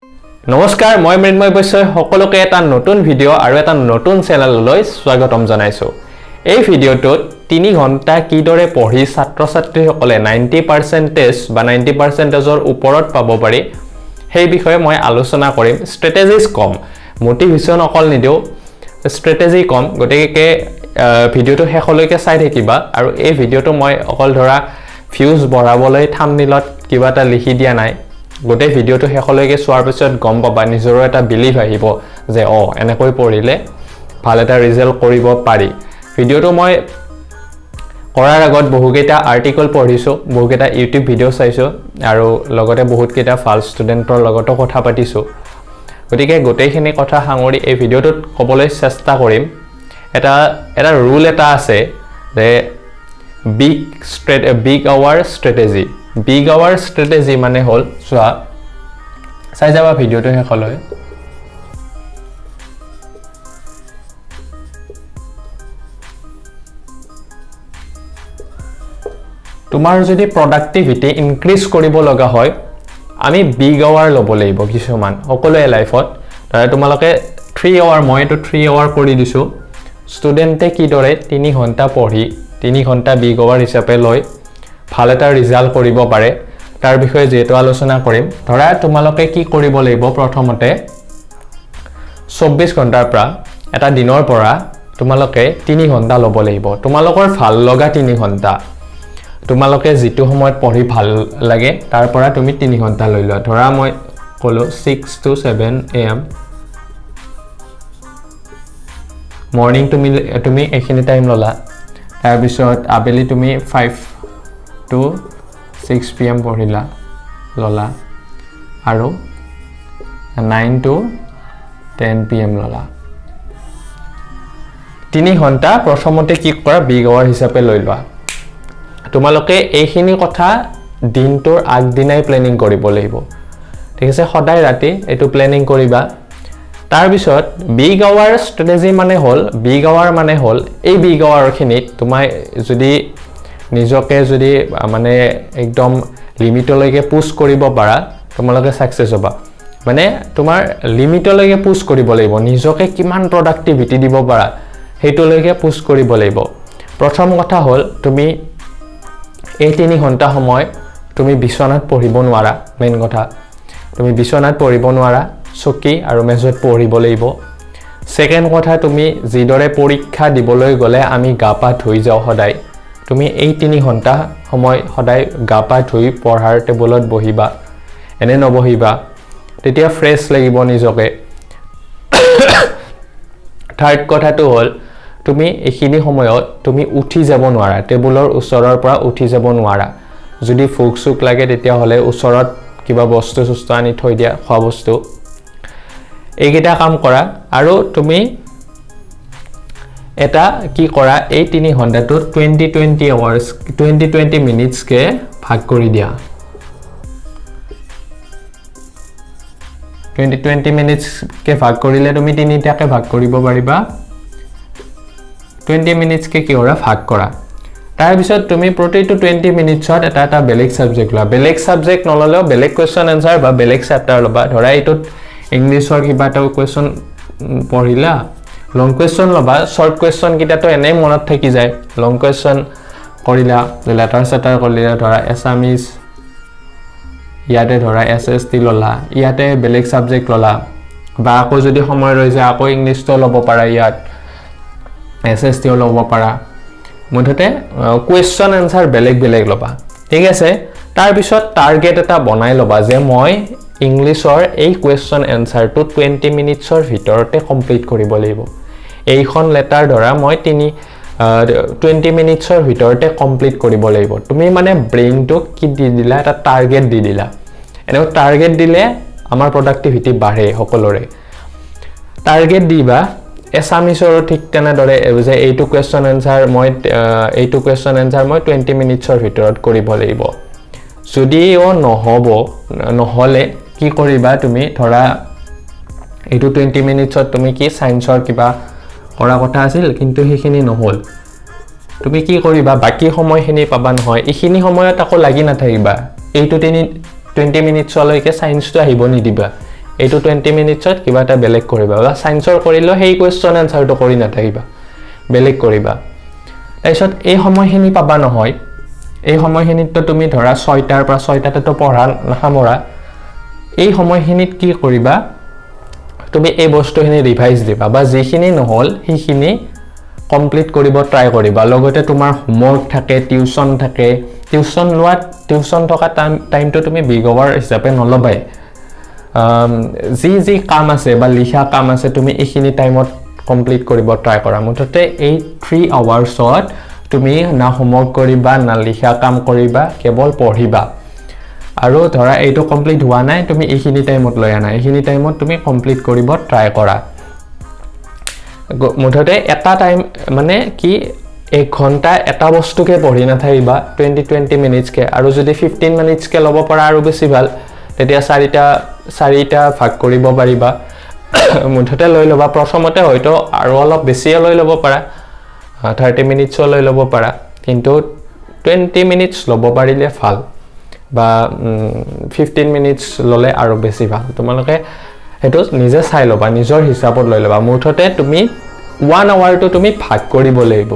নমস্কাৰ মই মৃন্ময় বৈশ্যই সকলোকে এটা নতুন ভিডিও আৰু এটা নতুন চেনেললৈ স্বাগতম জনাইছো এই ভিডিওটোত 3 ঘণ্টা কিদৰে পঢ়ি ছাত্ৰ ছাত্ৰীসকলে 90% বা 90% ৰ ওপৰত পাব পাৰি সেই বিষয়ে মই আলোচনা কৰিম ষ্ট্ৰেটেজিজ কম মোটিভেশন অকল নিদিও ষ্ট্ৰেটেজি কম গতিকে ভিডিওটো শেষলৈকে চাই থাকিবা আৰু এই ভিডিওটো মই অকল ধৰা ভিউজ বঢ়াবলৈ থাম্বনেইলত কিবা এটা লিখি দিয়া নাই গোটে ভিডিওটো শেষলৈকে চোৱাৰ পিছত গম পাবা নিজৰ এটা বিলিভ আহিব যে এনেকৈ পঢ়িলে ভাল এটা ৰিজাল্ট কৰিব পাৰি ভিডিওটো মই কৰাৰ আগত বহুকেইটা আৰ্টিকল পঢ়িছো বহুকেইটা ইউটিউব ভিডিও চাইছো আৰু লগতে বহুতকেইটা ভাল ষ্টুডেন্টৰ লগতো কথা পাতিছো গতিকে গোটেইখিনি কথা সাঙৰি এই ভিডিওটোত ক'বলৈ চেষ্টা কৰিম এটা ৰুল এটা আছে যে big hour strategy big hour strategy মানে হল সোয়া চাই যাবা ভিডিওটো শেষলৈ তোমাৰ যদি প্ৰডাক্টিভিটি ইনক্ৰিজ কৰিব লগা হয় আমি বিগ আৱাৰ ল'ব লাগিব কিছুমান সকলোৱে লাইফত তাৰে তোমালোকে 3 আৱাৰ মই তো 3 আৱাৰ কৰি দিছো ষ্টুডেন্টে কি দৰে 3 ঘণ্টা পঢ়ি 3 ঘণ্টা বিগ আৱাৰ হিচাপে লৈ ভাল এটা ৰিজাল্ট কৰিব পাৰে তাৰ বিষয়ে যেটো আলোচনা কৰিম ধৰা তোমালোকে কি কৰিব লাগিব প্ৰথমতে 24 ঘণ্টাৰ পৰা এটা দিনৰ পৰা তোমালোকে 3 ঘণ্টা ল'ব লাগিব তোমালোকৰ ভাল লগা 3 ঘণ্টা তোমালোকে যেটো সময়ত পঢ়ি ভাল লাগে তাৰ পৰা তুমি 3 ঘণ্টা লৈ লোৱা ধৰা মই কলো 6 to 7 am মৰ্নিং তুমি এখিনি টাইম ললা তাৰ পিছত আবেলি তুমি 5 to 6 pm পঢ়িলা ললা আৰু 9 to 10 pm ললা 3 ঘণ্টা প্ৰথমতে কি কৰা বিগ আৱাৰ হিচাপে লৈ লোৱা তোমালোকে এইখিনি কথা দিনটোৰ আগদিনাই প্লেনিং কৰিব লাগিব ঠিক আছে সদায় ৰাতি এটো প্লেনিং কৰিবা তাৰ পিছত বিগ আৱাৰ ষ্ট্ৰেটেজি মানে হল বিগ আৱাৰ মানে হল এই বিগ আৱাৰখিনিত তুমি যদি নিজকে যদি মানে একদম লিমিটলৈকে পুশ কৰিব পাৰা তোমালোকে সাকসেস হ'বা মানে তোমাৰ লিমিটলৈকে পুশ কৰিব লাগিব নিজকে কিমান প্ৰডাক্টিভিটি দিব পাৰা হেতুলৈকে পুশ কৰিব লাগিব প্ৰথম কথা হল তুমি এই 3 ঘণ্টা সময় তুমি বিছনাত পঢ়িব নোৱাৰা মেইন কথা তুমি বিছনাত পঢ়িব নোৱাৰা চকী আৰু মেজত পঢ়িব লাগিব সেকেন্ড কথা তুমি জিদৰে পৰীক্ষা দিবলৈ গলে আমি গাপা ধুই যাও সদায় তুমি এই 3 ঘণ্টা সময় সদায় গাপা ধুই পঢ়াৰ টেবুলত বহিবা এনে নবহিবা তেতিয়া ফ্ৰেশ লাগিব নিজকে থাৰ্ড কথাটো হল তুমি এখিনি সময়ত তুমি উঠি যাব নোৱাৰা টেবুলৰ ওচৰৰ পৰা উঠি যাব নোৱাৰা যদি ফুক সুক লাগে তেতিয়া হলে ওচৰত কিবা বস্তু সুস্থ আনি থৈ দিয়া খোৱা বস্তু এইকেইটা কাম কৰা আৰু তুমি এটা কি কৰা এই 3 ঘণ্টাটো 20 আৱাৰ্স 20 মিনিটস কে ভাগ কৰি দিয়া 20 মিনিটস কে ভাগ কৰিলে তুমি তিনিটাকে ভাগ কৰিব পাৰিবা 20 মিনিটস কে কি কৰা ভাগ কৰা তাৰ পিছত তুমি প্ৰতিটো 20 মিনিটছত এটা বেলেগ সাবজেক্ট লোৱা বেলেগ সাবজেক্ট নললেও বেলেগ কোৱেশ্চন আনসাৰ বা বেলেগ চেপ্টাৰ লবা ধৰা এটোত ইংলিশৰ কিবা এটা কোৱেশ্চন পঢ়িলা লং কোৱেশ্চন লবা শৰ্ট কোৱেশ্চন কিটা তো এনে মনত থাকি যায় লং কোৱেশ্চন কৰিলা লেটাৰ সেটাৰ কৰিলা ধৰা এছামিজ ইয়াতে ধৰা এছএসটি ললা ইয়াতে বেলেগ সাবজেক্ট ললা বা আকৌ যদি সময় ৰৈ যায় আকৌ ইংলিশটো লব পাৰা ইয়াত এছএসটিও লব পাৰা মুঠতে কোৱেশ্চন আনসাৰ বেলেগ লবা ঠিক আছে তাৰ পিছত টাৰ্গেট এটা বনাই লবা যে মই ইংলিশৰ এই কোৱেশ্চন আনসাৰটো 20 মিনিটছৰ ভিতৰতে কমপ্লিট কৰিব লাগিব এইখন লেটাৰ ধৰা মই 20 মিনিটছৰ ভিতৰতে কমপ্লিট কৰিব লাগিব তুমি মানে ব্ৰেইনটো কি দি দিলা এটা টাৰ্গেট দি দিলা এনে টাৰ্গেট দিলে আমাৰ প্ৰডাক্টিভিটি বাঢ়ে সকলোৰে টাৰ্গেট দিবা এছামিছৰ ঠিক তেনে দৰে যে এইটো কোৱেশ্চন আনসাৰ মই 20 মিনিটছৰ ভিতৰত কৰিব লাগিব যদিও নহলে কি কৰিবা তুমি ধৰা এইটো 20 মিনিটছত তুমি কি সায়েন্সৰ কিবা কৰা কথা আছিল কিন্তু হেখিনি নহল তুমি কি কৰিবা বাকি সময়খিনি পাবা নহয় এইখিনি সময়ত আকৌ লাগি নাথাকিবা এইটো 20 মিনিটছলৈকে সায়েন্সটো আহিব নিদিবা এইটো 20 মিনিটছত কিবা এটা বেলেগ কৰিবা বা সায়েন্সৰ কৰিলো সেই কোৱেশ্চন আনসাৰটো কৰি নাথাকিবা বেলেগ কৰিবা তাৰপিছত এই সময়খিনি পাবা নহয় এই সময়খিনিত তুমি ধৰা 6টাৰ পৰা 6টাতে পঢ়া নাখামৰা এই সময়খিনিত কি কৰিবা তুমি এই বস্তুখিনি ৰিভাইজ দিবা বা যিখিনি নহল সেইখিনি কমপ্লিট কৰিব ট্ৰাই কৰিবা লগতে তোমাৰ হোমৱৰ্ক থাকে টিউচন থাকে টিউচন থকা টাইমটো তুমি বিগ ওভাৰ হিচাপে নলবাই যি কাম আছে বা লিখা কাম আছে তুমি এইখিনি টাইমত কমপ্লিট কৰিব ট্ৰাই কৰা মুঠতে এই 3 আৱাৰ্ছত তুমি না হোমৱৰ্ক কৰিবা না লিখা কাম কৰিবা কেৱল পঢ়িবা আৰু ধৰা এইটো কমপ্লিট হোৱা নাই তুমি এইখিনি টাইমত লৈ আনা এইখিনি টাইমত তুমি কমপ্লিট কৰিব ট্ৰাই কৰা মুঠতে এটা টাইম মানে কি 1 ঘন্টা এটা বস্তুকে পঢ়ি নাথাকিবা 20 মিনিটস কে আৰু যদি 15 মিনিটস কে লব পাৰা আৰু বেছি ভাল তেতিয়া চাৰিটা ভাগ কৰিব পাৰিবা মুঠতে লৈ লবা প্ৰথমতে হয়তো আৰু অলপ বেছি লৈ লব পাৰা 30 মিনিটস লৈ লব পাৰা কিন্তু 20 মিনিটস লব পাৰিলে ভাল বা 15 মিনিটস ললে আৰু বেছি ভাল তোমালোকে এটো নিজে চাই লবা নিজৰ হিচাপত লৈ লবা মুঠতে তুমি 1 আৱাৰটো তুমি ভাগ কৰিব লাগিব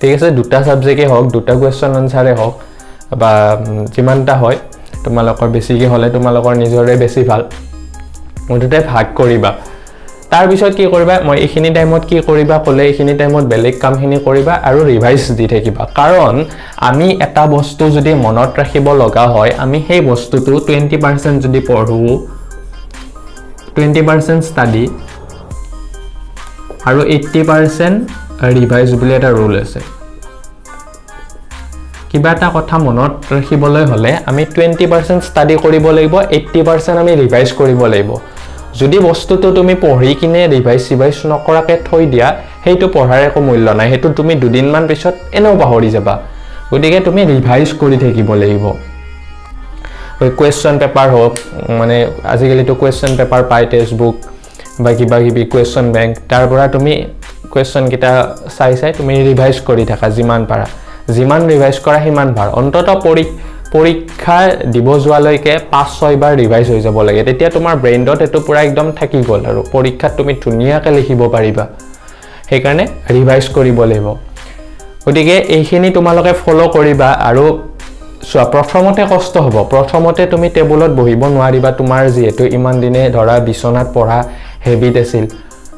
ঠিক আছে দুটা সাবজেক্টে হওক দুটা কোৱেশ্চন আনসাৰে হওক বা যিমানটা হয় তোমালোকৰ বেছিকে হলে তোমালোকৰ নিজৰে বেছি ভাল মুঠতে ভাগ কৰিবা তাৰ পিছত কি কৰিবা মই এইখিনি টাইমত কি কৰিবা কলে এইখিনি টাইমত বেলেগ কামখিনি কৰিবা আৰু ৰিভাইজ দি থাকিবা কাৰণ আমি এটা বস্তু যদি মনত ৰাখিব লগা হয় আমি সেই বস্তুটো 20% যদি পঢ়ো 20% ষ্টাডি আৰু 80% ৰিভাইজ বুলি এটা ৰুল আছে কিবা এটা কথা মনত ৰাখিবলৈ হলে আমি 20% ষ্টাডি কৰিব লাগিব 80% আমি ৰিভাইজ কৰিব লাগিব যদি বস্তুটো তুমি পঢ়ি কিনে ৰিভাইজ নকৰাকে থৈ দিয়া হেইটো পঢ়াৰ একো মূল্য নাই হেতু তুমি দুদিনমান পিছত এনেও পাহৰি যাবা গতিকে তুমি ৰিভাইজ কৰি থাকিব লাগিব কোৱেশ্চন পেপাৰ হওক মানে আজিকালিটো কোৱেশ্চন পেপাৰ পাই টেক্সট বুক বা কিবা কিবি কোৱেশ্চন বেংক তাৰ পৰা তুমি কোৱেশ্চন কিটা চাই তুমি ৰিভাইজ কৰি থাকা যিমান পাৰা যিমান ৰিভাইজ কৰা সিমান ভাল অন্তত পৰীক্ষা দিব যোৱালৈকে 5-6 বাৰ ৰিভাইজ হৈ যাব লাগে তেতিয়া তোমাৰ ব্ৰেইনত এটো পুৰা একদম থাকি গল আৰু পৰীক্ষাত তুমি ধুনিয়াকৈ লিখিব পাৰিবা সেই কাৰণে ৰিভাইজ কৰিব লাগিব গতিকে এইখিনি তোমালোকে ফলো কৰিবা আৰু প্ৰথমতে কষ্ট হ'ব প্ৰথমতে তুমি টেবুলত বহিব নোৱাৰিবা তোমাৰ যেহেতু ইমান দিনে ধৰা বিছনাত পঢ়া হেবিট আছিল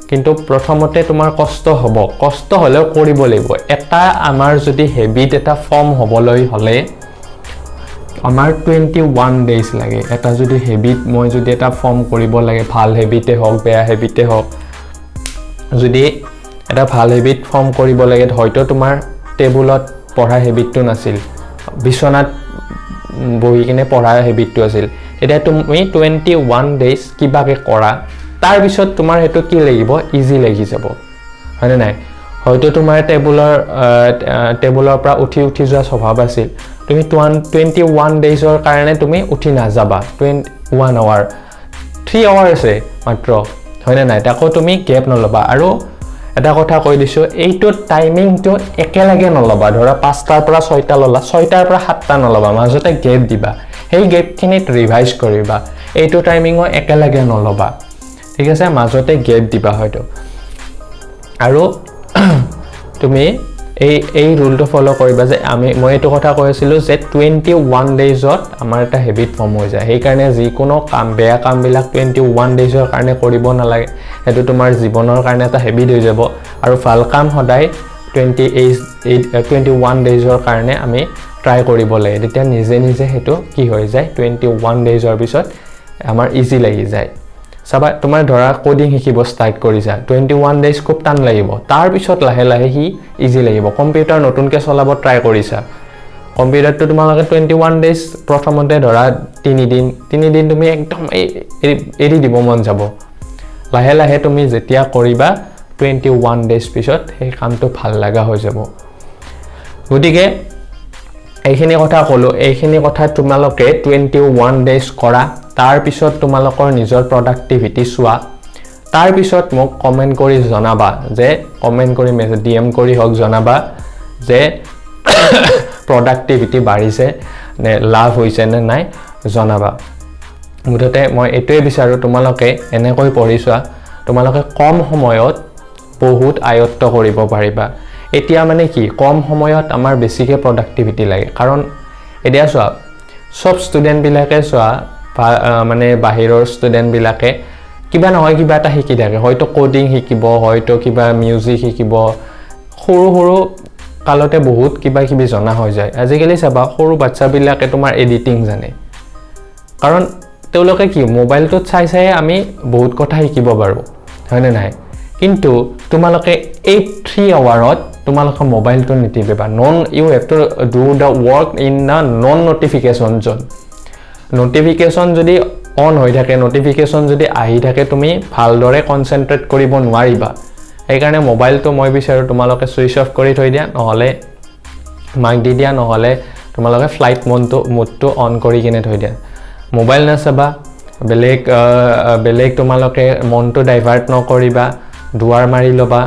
কিন্তু প্ৰথমতে তোমাৰ কষ্ট হ'ব কষ্ট হলেও কৰিব লাগিব এটা আমাৰ যদি হেবিট এটা ফৰ্ম হ'বলৈ হলে আমাৰ 21 ডেজ লাগে এটা যদি হেবিট মই যদি এটা ফৰ্ম কৰিব লাগে ভাল হেবিটে হওক বেয়া হেবিটে হওক যদি এটা ভাল হেবিট ফৰ্ম কৰিব লাগে হয়তো তোমাৰ টেবুলত পঢ়া হেবিটটো নাছিল বিছনাত বহি কিনে পঢ়া হেবিটটো আছিল এতিয়া তুমি 21 ডেজ কিবাকে কৰা তাৰ পিছত তোমাৰ হেতু কি লাগিব ইজি লাগি যাব হয়নে নাই হয়তো তোমাৰ টেবুলৰ পৰা উঠি যোৱা স্বভাৱ আছিল তুমি 21 ডেজৰ কাৰণে তুমি উঠি নাযাবা 21 আৱাৰ 3 আৱাৰ আছে মাত্ৰ হয়নে নাই তাকো তুমি গেপ নলবা আৰু এটা কথা কৈ দিছো এইটো টাইমিংটো একেলগে নলবা ধৰা 5টাৰ পৰা 6টা ললা 6টাৰ পৰা 7টা নলবা মাজতে গেপ দিবা সেই গেপখিনিত ৰিভাইজ কৰিবা এইটো টাইমিংও একেলগে নলবা ঠিক আছে মাজতে গেপ দিবা হয়তো আৰু তুমি এই ৰুলটো ফলো কৰিবা যে মই এটো কথা কৈছিলো যে 21 ডেজত আমাৰ এটা হেবিট ফৰ্ম হৈ যায় সেই কাৰণে যি কোনো কাম বেয়া কাম বিলাক 21 ডেজৰ কাৰণে কৰিব নালাগে হেতু তোমাৰ জীৱনৰ কাৰণে এটা হেবিট হৈ যাব আৰু ভাল কাম সদায় 21 ডেজৰ কাৰণে আমি ট্ৰাই কৰিব লাগে তেতিয়া নিজে হেতু কি হৈ যায় 21 ডেজৰ পিছত আমাৰ ইজি লাগি যায় সবা তোমাৰ ধৰা কোডিং শিকিব স্টাৰ্ট কৰিছা 21 ডেজ খুব টান লাগিব তাৰ পিছত লাহে লাহে হি ইজি লাগিব কম্পিউটাৰ নতুনকৈ চলাব ট্ৰাই কৰিছা কম্পিউটাৰটো তোমালোকে 21 ডেজ প্ৰথমতে ধৰা 3 দিন তুমি একদম এৰি দিব মন যাব লাহে লাহে তুমি যেতিয়া কৰিবা 21 ডেজ পিছত সেই কামটো ভাল লাগা হৈ যাব গতিকে এইখিনি কথা কলো এইখিনি কথা তোমালোকে 21 ডেজ কৰা তাৰ পিছত তোমালোকৰ নিজৰ প্ৰডাক্টিভিটি চোৱা তাৰ পিছত মোক কমেন্ট কৰি জনাবা যে কমেন্ট কৰি মেছেজ ডিএম কৰি হক জনাবা যে প্ৰডাক্টিভিটি বাঢ়িছে নে লাভ হৈছে নে নাই জনাবা মুঠতে মই এটোৱে বিচাৰো তোমালোকে এনেকৈ পঢ়ি চোৱা তোমালোকে কম সময়ত বহুত আয়ত্ত কৰিব পাৰিবা এতিয়া মানে কি কম সময়ত আমাৰ বেছিকে প্ৰডাক্টিভিটি লাগে কাৰণ এতিয়া চোৱা সব ষ্টুডেন্ট বিলাকে চোৱা মানে বাহিৰৰ ষ্টুডেন্ট বিলাকে কিবা নহয় কিবা এটা শিকি থাকে হয়তো কোডিং শিকিব হয়তো কিবা মিউজিক শিকিব সৰু সৰু কালতে বহুত কিবা কিবি জনা হৈ যায় আজিকালি চাবা সৰু বাচ্চা বিলাকে তোমাৰ এডিটিং জানে কাৰণ তেওঁলোকে কি মোবাইলটোত চাই চাই আমি বহুত কথা শিকিব পাৰো হয়নে নাই কিন্তু তোমালোকে 3 আৱাৰত তোমালোকে মোবাইলটো নিটিপিবা now you have to do the work in the non notification zone notification যদি অন হৈ থাকে নোটিফিকেশন যদি আহি থাকে তুমি ভালদৰে কনসেন্ট্ৰেট কৰিব নোৱাৰিবা এই কাৰণে মোবাইলটো মই বিচাৰো তোমালোকে সুইচ অফ কৰি থৈ দিয়া নহলে মাক দি দিয়া নহলে তোমালোকে ফ্লাইট মোডটো অন কৰি কিনে থৈ দিয়া মোবাইল নাচাবা বেলেগ তোমালোকে মনটো ডাইভাৰ্ট নকৰিবা দুৱাৰ মাৰি লবা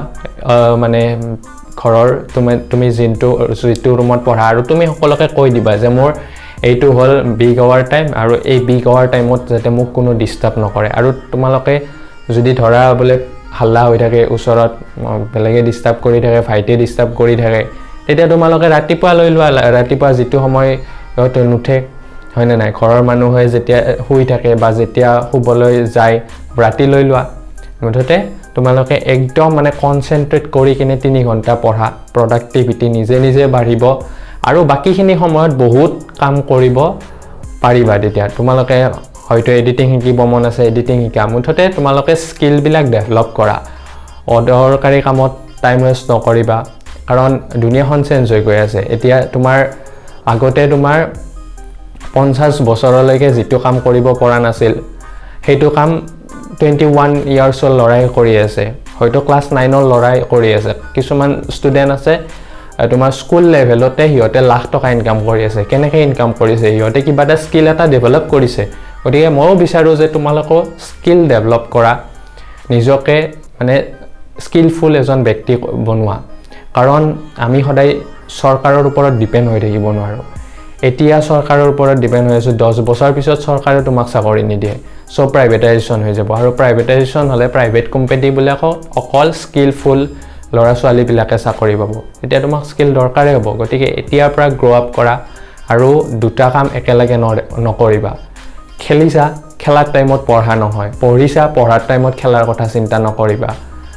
মানে ঘৰৰ তুমি যিটো ৰুমত পঢ়া আৰু তুমি সকলোকে কৈ দিবা যে মোৰ এইটো হল বিগ আৱাৰ টাইম আৰু এই বিগ আৱাৰ টাইমত যাতে মোক কোনো ডিস্টাৰ্ব নকৰে আৰু তোমালোকে যদি ধৰা বলে হাল্লা হৈ থাকে ওচৰত বেলেগে ডিস্টাৰ্ব কৰি থাকে ভাইটি ডিস্টাৰ্ব কৰি থাকে তেতিয়া তোমালোকে ৰাতিপুৱা লৈ লোৱা ৰাতিপুৱা যিটো সময় হয়তো নুঠে হয় না নাই ঘৰৰ মানুহে যেতিয়া শুই থাকে বা যেতিয়া শুবলৈ যায় ৰাতি লৈ লোৱা মুঠতে তোমালোকে একদম মানে কনসেন্ট্ৰেট কৰি কিনে 3 ঘণ্টা পঢ়া প্ৰডাক্টিভিটি নিজে নিজে বাঢ়িব আৰু বাকিখিনি সময়ত বহুত কাম কৰিব পাৰিবা তেতিয়া তোমালোকে হয়তো এডিটিং শিকিব মন আছে এডিটিং শিকা মুঠতে তোমালোকে স্কিল বিলাক ডেভেলপ কৰা অদৰকাৰী কামত টাইম ওয়েষ্ট নকৰিবা কাৰণ দুনিয়াখন চেঞ্জ হৈ গৈ আছে এতিয়া তোমাৰ আগতে তোমাৰ 50 বছৰলৈকে যেটো কাম কৰিব পৰা নাছিল হেতু কাম 21 ইয়াৰ্ছৰ লৰাই কৰি আছে হয়তো ক্লাস 9 ৰ লৰাই কৰি আছে কিছুমান ষ্টুডেন্ট আছে তোমাৰ স্কুল লেভেলতে হিয়তে লাখ টকা ইনকাম কৰি আছে কেনেকৈ ইনকাম কৰিছে হিয়তে কিবা এটা স্কিল এটা ডেভেলপ কৰিছে গতিকে মই বিচাৰো যে তোমালোকে স্কিল ডেভেলপ কৰা নিজকে মানে স্কিলফুল এজন ব্যক্তি বনোৱা কাৰণ আমি সদায় চৰকাৰৰ ওপৰত ডিপেন্ড হৈ থাকিব নোৱাৰো এতিয়া চৰকাৰৰ ওপৰত ডিপেন্ড হৈ আছে 10 বছৰ পিছত চৰকাৰে তোমাক চাকৰি নিদিয়ে সো প্ৰাইভেটাইজেশ্যন হৈ যাব আৰু প্ৰাইভেটাইজেশ্যন হলে প্ৰাইভেট কোম্পানী বিলাকক অকল স্কিলফুল লৰা ছোৱালী বিলাকে চাকৰি পাব এতিয়া তোমাক স্কিল দৰকাৰে হ'ব গতিকে এতিয়াৰ পৰা গ্ৰো আপ কৰা আৰু দুটা কাম একেলগে নকৰিবা খেলিছা খেলাৰ টাইমত পঢ়া নহয় পঢ়িছা পঢ়াৰ টাইমত খেলাৰ কথা চিন্তা নকৰিবা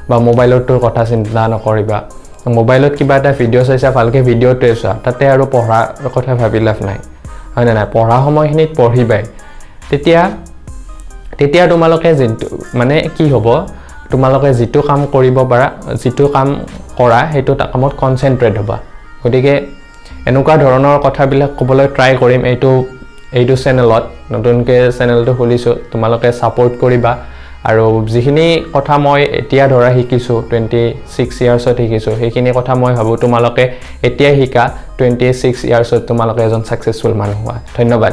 বা মোবাইলটোৰ কথা চিন্তা নকৰিবা মোবাইলত কিবা এটা ভিডিও চাইছা ভালকে ভিডিওটো চোৱা তাতে আৰু পঢ়াৰ কথা ভাবি লাভ নাই হয় না নাই পঢ়া সময়খিনিত পঢ়িবাই তেতিয়া তোমালোকে মানে কি হ'ব তোমালোকে যেটো কাম কৰিব পাৰা যেটো কাম কৰা হেতু কামত কনসেন্ট্ৰেট হ'বা গতিকে এনেকুৱা ধৰণৰ কথাবিলাক ক'বলৈ ট্ৰাই কৰিম এইটো চেনেলত নতুনকে চেনেলটো খুলিছো তোমালোকে সাপোৰ্ট কৰিবা আৰু যিখিনি কথা মই এতিয়া ধৰা শিকিছো 26 ইয়াৰ্ছত শিকিছো সেইখিনি কথা মই ভাবো তোমালোকে এতিয়া শিকা 26 ইয়াৰ্ছত তোমালোকে এজন সাকসেসফুল মানুহ হোৱা ধন্যবাদ